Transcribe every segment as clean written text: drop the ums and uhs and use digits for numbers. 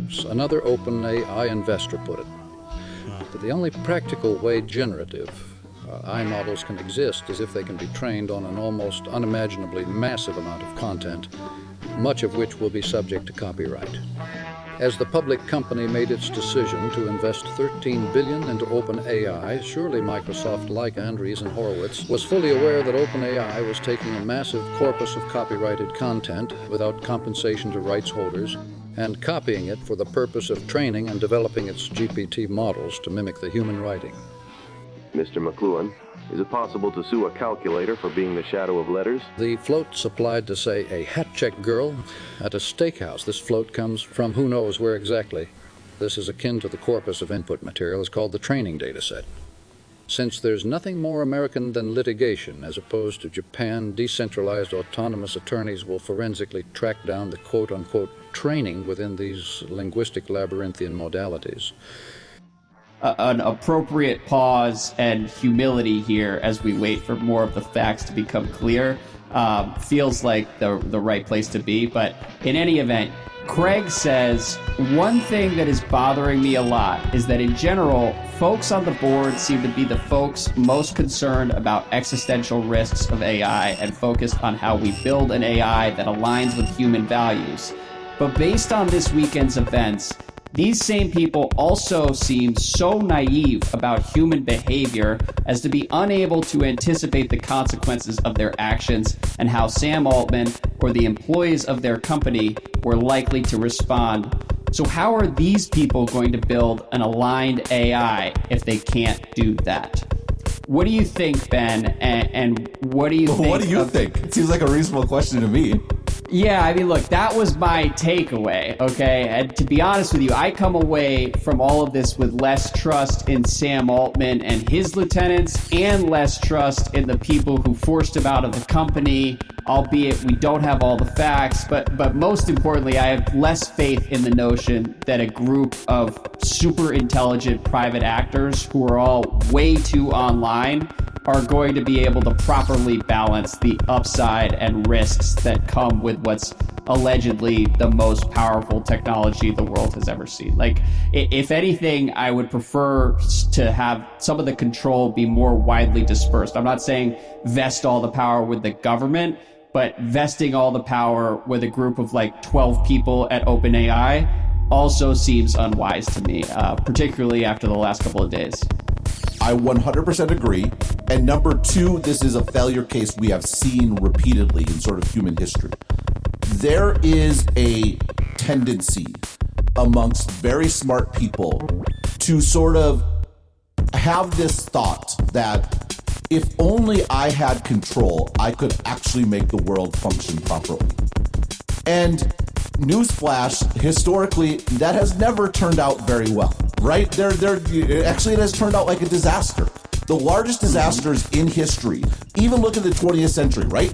as another OpenAI investor put it. But the only practical way generative AI models can exist is if they can be trained on an almost unimaginably massive amount of content, much of which will be subject to copyright. As the public company made its decision to invest $13 billion into OpenAI, surely Microsoft, like Andreessen Horowitz, was fully aware that OpenAI was taking a massive corpus of copyrighted content without compensation to rights holders and copying it for the purpose of training and developing its GPT models to mimic the human writing. Mr. McLuhan, is it possible to sue a calculator for being the shadow of letters? The float supplied to, say, a hat-check girl at a steakhouse. This float comes from who knows where exactly. This is akin to the corpus of input material. It's called the training data set. Since there's nothing more American than litigation, as opposed to Japan, decentralized autonomous attorneys will forensically track down the quote-unquote training within these linguistic labyrinthian modalities. An appropriate pause and humility here as we wait for more of the facts to become clear feels like the right place to be. But in any event, Craig says, one thing that is bothering me a lot is that in general, folks on the board seem to be the folks most concerned about existential risks of AI and focused on how we build an AI that aligns with human values. But based on this weekend's events, these same people also seem so naive about human behavior as to be unable to anticipate the consequences of their actions and how Sam Altman or the employees of their company were likely to respond. So how are these people going to build an aligned AI if they can't do that? What do you think, Ben? And what do you think? What do you think? It seems like a reasonable question to me. Yeah, I mean, look, that was my takeaway, okay? And to be honest with you, I come away from all of this with less trust in Sam Altman and his lieutenants and less trust in the people who forced him out of the company, albeit we don't have all the facts. But most importantly, I have less faith in the notion that a group of super intelligent private actors who are all way too online are going to be able to properly balance the upside and risks that come with what's allegedly the most powerful technology the world has ever seen. Like, if anything, I would prefer to have some of the control be more widely dispersed. I'm not saying vest all the power with the government, but vesting all the power with a group of like 12 people at OpenAI also seems unwise to me, particularly after the last couple of days. I 100% agree. And number two, this is a failure case we have seen repeatedly in sort of human history. There is a tendency amongst very smart people to sort of have this thought that if only I had control, I could actually make the world function properly. And newsflash, historically, that has never turned out very well, right? Actually, it has turned out like a disaster. The largest disasters in history, even look at the 20th century, right?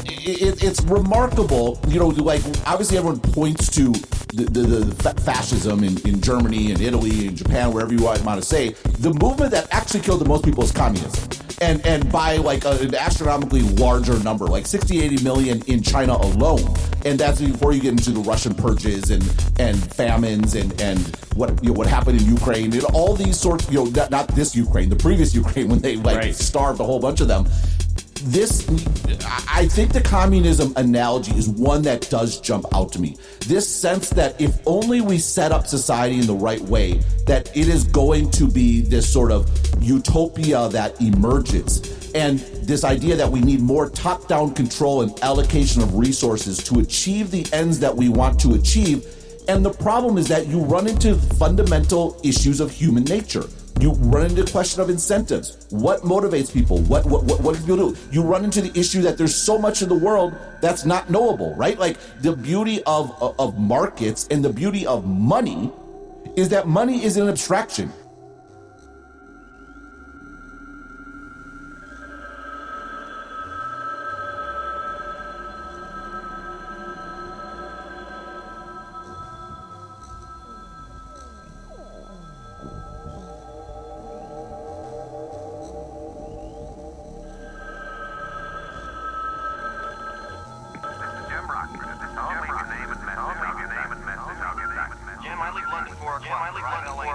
It's remarkable, you know, like obviously everyone points to the fascism in Germany and Italy and Japan, wherever you want to say. The movement that actually killed the most people is communism. And by like an astronomically larger number, like 60, 80 million in China alone. And that's before you get into the Russian purges and famines and what happened in Ukraine and all these sorts, not this Ukraine, the previous Ukraine when they starved a whole bunch of them. I think the communism analogy is one that does jump out to me. This sense that if only we set up society in the right way, that it is going to be this sort of utopia that emerges. And this idea that we need more top-down control and allocation of resources to achieve the ends that we want to achieve. And the problem is that you run into fundamental issues of human nature. You run into the question of incentives. What motivates people? What do people do? You run into the issue that there's so much in the world that's not knowable, right? Like the beauty of markets and the beauty of money is that money is an abstraction. Jim, I'd like Yeah, my league